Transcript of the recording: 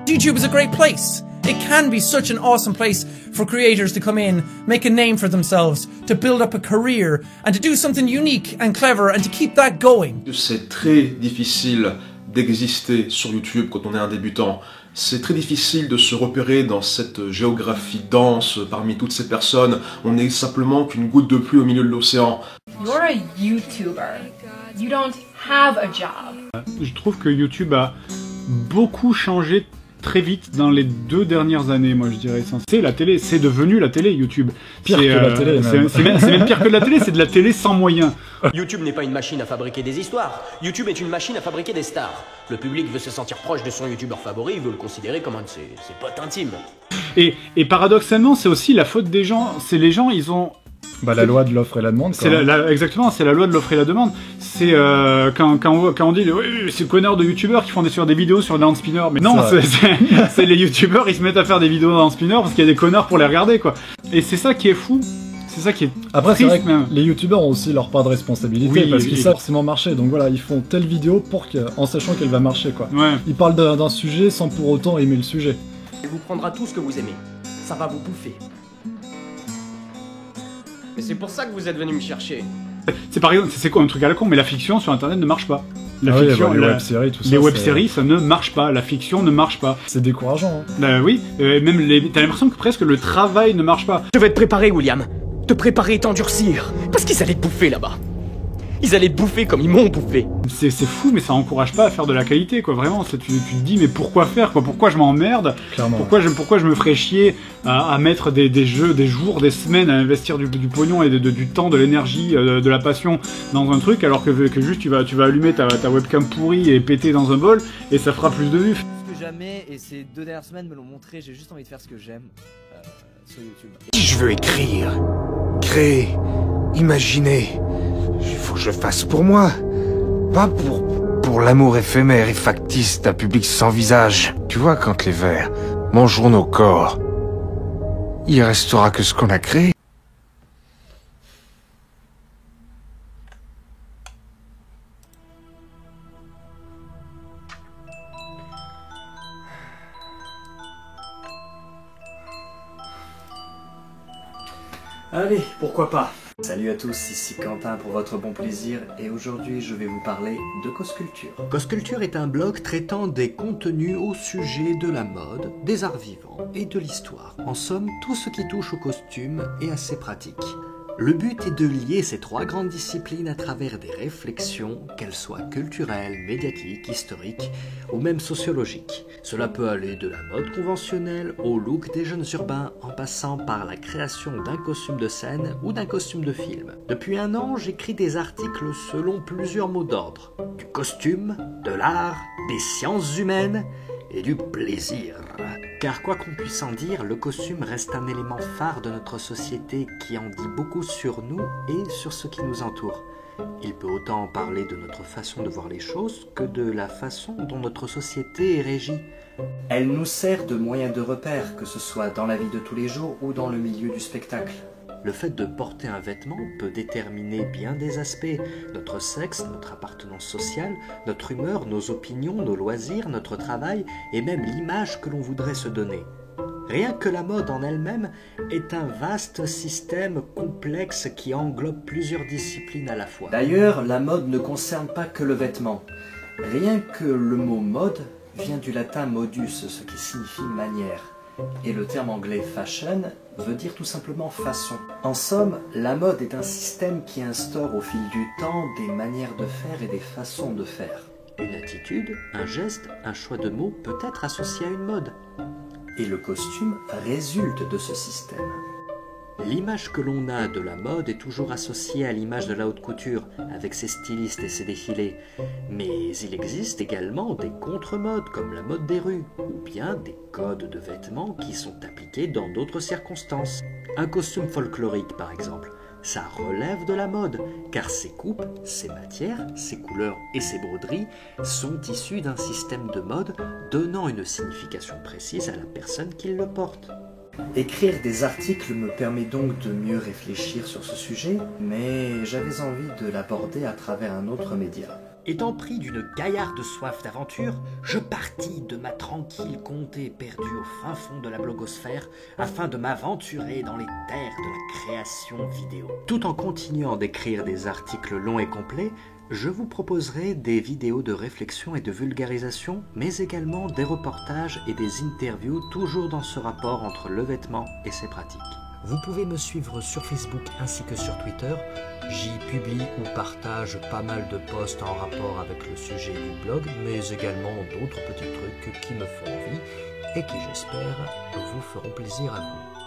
YouTube is a great place. It can be such an awesome place for creators to come in, make a name for themselves, to build up a career, and to do something unique and clever and to keep that going. C'est très difficile d'exister sur YouTube quand on est un débutant. C'est très difficile de se repérer dans cette géographie dense parmi toutes ces personnes. On n'est simplement qu'une goutte de pluie au milieu de l'océan. You're a YouTuber. You don't have a job. Je trouve que YouTube a beaucoup changé très vite dans les 2 dernières années, moi je dirais. C'est la télé, c'est devenu la télé, YouTube. Pire que la télé, c'est même pire que de la télé, c'est de la télé sans moyens. YouTube n'est pas une machine à fabriquer des histoires. YouTube est une machine à fabriquer des stars. Le public veut se sentir proche de son YouTubeur favori, il veut le considérer comme un de ses potes intimes. Et paradoxalement, c'est aussi la faute des gens. C'est les gens, ils ont... Bah la loi de l'offre et la demande. Exactement, c'est la loi de l'offre et la demande. C'est quand on dit oui, ces connards de youtubeurs qui font des vidéos sur Down Spinner, mais non, c'est les youtubeurs, ils se mettent à faire des vidéos Down Spinner parce qu'il y a des connards pour les regarder, quoi. Et c'est ça qui est fou. C'est ça qui est Après, c'est triste, vrai que même. les youtubeurs ont aussi leur part de responsabilité, Oui, parce qu'ils savent forcément marcher. Donc voilà, ils font telle vidéo en sachant qu'elle va marcher, quoi. Ouais. Ils parlent d'un sujet sans pour autant aimer le sujet. Il vous prendra tout ce que vous aimez. Ça va vous bouffer. Mais c'est pour ça que vous êtes venu me chercher. C'est par exemple, c'est quoi un truc à la con, mais la fiction sur internet ne marche pas. La Ah fiction, oui, les web-séries, tout ça. Les web-séries, ça ne marche pas. La fiction ne marche pas. C'est décourageant. Oui, même t'as l'impression que presque le travail ne marche pas. Je vais te préparer, William. Te préparer et t'endurcir. Parce qu'ils allaient te bouffer là-bas. Ils allaient te bouffer comme ils m'ont bouffé. C'est fou, mais ça encourage pas à faire de la qualité, quoi. Vraiment, tu te dis, mais pourquoi faire, quoi? Pourquoi je m'emmerde? Clairement. Pourquoi je me ferais chier à mettre des jours, des semaines à investir du pognon et du temps, de l'énergie, de la passion dans un truc, alors que juste tu vas allumer ta webcam pourrie et péter dans un bol et ça fera plus de vues. Plus que jamais, et ces 2 dernières semaines me l'ont montré, j'ai juste envie de faire ce que j'aime sur YouTube. Si je veux écrire, créer, imaginer, il faut que je fasse pour moi, pas pour l'amour éphémère et factice d'un public sans visage. Tu vois, quand les vers mangeront nos corps, il restera que ce qu'on a créé. Allez, pourquoi pas. Salut à tous, ici Quentin pour votre bon plaisir et aujourd'hui je vais vous parler de Cosculture. Cosculture est un blog traitant des contenus au sujet de la mode, des arts vivants et de l'histoire. En somme, tout ce qui touche au costume et à ses pratiques. Le but est de lier ces 3 grandes disciplines à travers des réflexions, qu'elles soient culturelles, médiatiques, historiques ou même sociologiques. Cela peut aller de la mode conventionnelle au look des jeunes urbains en passant par la création d'un costume de scène ou d'un costume de film. Depuis 1 an, j'écris des articles selon plusieurs mots d'ordre. Du costume, de l'art, des sciences humaines et du plaisir. Car quoi qu'on puisse en dire, le costume reste un élément phare de notre société qui en dit beaucoup sur nous et sur ce qui nous entoure. Il peut autant parler de notre façon de voir les choses que de la façon dont notre société est régie. Elle nous sert de moyen de repère, que ce soit dans la vie de tous les jours ou dans le milieu du spectacle. Le fait de porter un vêtement peut déterminer bien des aspects, notre sexe, notre appartenance sociale, notre humeur, nos opinions, nos loisirs, notre travail et même l'image que l'on voudrait se donner. Rien que la mode en elle-même est un vaste système complexe qui englobe plusieurs disciplines à la fois. D'ailleurs, la mode ne concerne pas que le vêtement. Rien que le mot mode vient du latin modus, ce qui signifie manière. Et le terme anglais fashion veut dire tout simplement façon. En somme, la mode est un système qui instaure au fil du temps des manières de faire et des façons de faire. Une attitude, un geste, un choix de mots peut être associé à une mode. Et le costume résulte de ce système. L'image que l'on a de la mode est toujours associée à l'image de la haute couture, avec ses stylistes et ses défilés. Mais il existe également des contre-modes, comme la mode des rues, ou bien des codes de vêtements qui sont appliqués dans d'autres circonstances. Un costume folklorique, par exemple, ça relève de la mode, car ses coupes, ses matières, ses couleurs et ses broderies sont issues d'un système de mode donnant une signification précise à la personne qui le porte. Écrire des articles me permet donc de mieux réfléchir sur ce sujet, mais j'avais envie de l'aborder à travers un autre média. Étant pris d'une gaillarde soif d'aventure, je partis de ma tranquille comté perdue au fin fond de la blogosphère afin de m'aventurer dans les terres de la création vidéo. Tout en continuant d'écrire des articles longs et complets, je vous proposerai des vidéos de réflexion et de vulgarisation, mais également des reportages et des interviews toujours dans ce rapport entre le vêtement et ses pratiques. Vous pouvez me suivre sur Facebook ainsi que sur Twitter. J'y publie ou partage pas mal de posts en rapport avec le sujet du blog, mais également d'autres petits trucs qui me font envie et qui, j'espère, vous feront plaisir à vous.